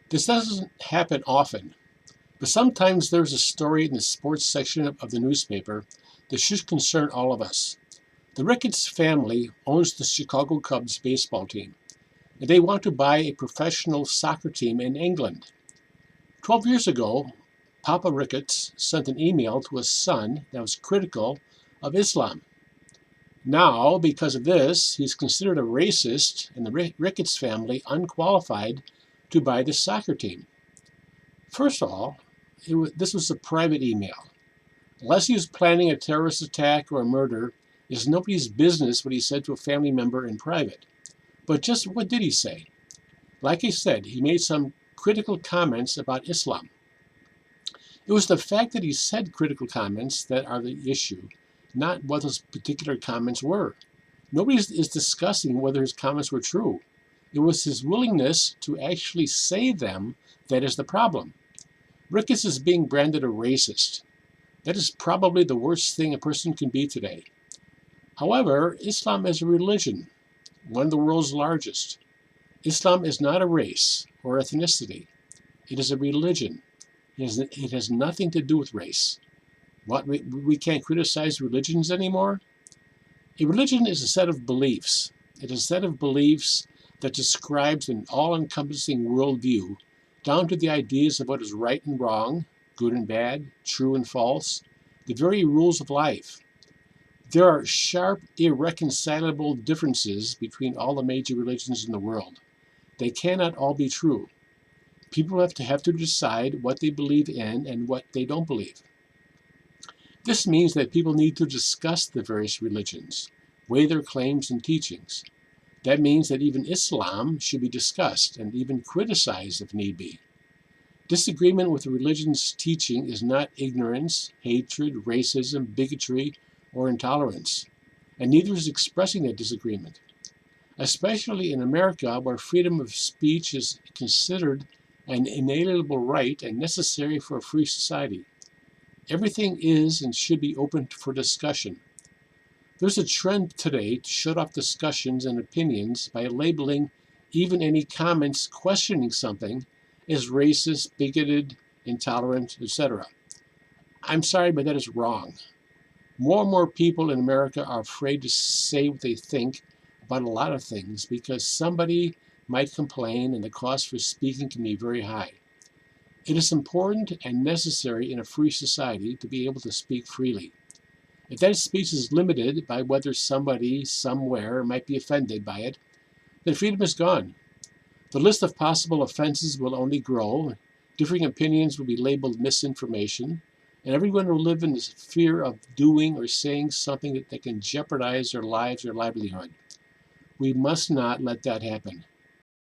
This doesn't happen often, but sometimes there's a story in the sports section of the newspaper that should concern all of us. The Ricketts family owns the Chicago Cubs baseball team, and they want to buy a professional soccer team in England. 12 years ago, Papa Ricketts sent an email to his son that was critical of Islam. Now, because of this, he's considered a racist and the Ricketts family unqualified to buy the soccer team. First of all, this was a private email. Unless he was planning a terrorist attack or a murder, it's nobody's business what he said to a family member in private. But just what did he say? Like I said, he made some critical comments about Islam. It was the fact that he said critical comments that are the issue, not what those particular comments were. Nobody is discussing whether his comments were true. It was his willingness to actually say them that is the problem. Ricketts is being branded a racist. That is probably the worst thing a person can be today. However, Islam is a religion, one of the world's largest. Islam is not a race or ethnicity. It is a religion. It has nothing to do with race. What, we can't criticize religions anymore? A religion is a set of beliefs. It is a set of beliefs that describes an all-encompassing worldview, down to the ideas of what is right and wrong, good and bad, true and false, the very rules of life. There are sharp, irreconcilable differences between all the major religions in the world. They cannot all be true. People have to decide what they believe in and what they don't believe. This means that people need to discuss the various religions, weigh their claims and teachings. That means that even Islam should be discussed and even criticized if need be. Disagreement with the religion's teaching is not ignorance, hatred, racism, bigotry, or intolerance, and neither is expressing that disagreement. Especially in America, where freedom of speech is considered an inalienable right and necessary for a free society. Everything is and should be open for discussion. There's a trend today to shut off discussions and opinions by labeling even any comments questioning something as racist, bigoted, intolerant, etc. I'm sorry, but that is wrong. More and more people in America are afraid to say what they think about a lot of things because somebody might complain and the cost for speaking can be very high. It is important and necessary in a free society to be able to speak freely. If that speech is limited by whether somebody somewhere might be offended by it, then freedom is gone. The list of possible offenses will only grow, differing opinions will be labeled misinformation, and everyone will live in the fear of doing or saying something that can jeopardize their lives or livelihood. We must not let that happen.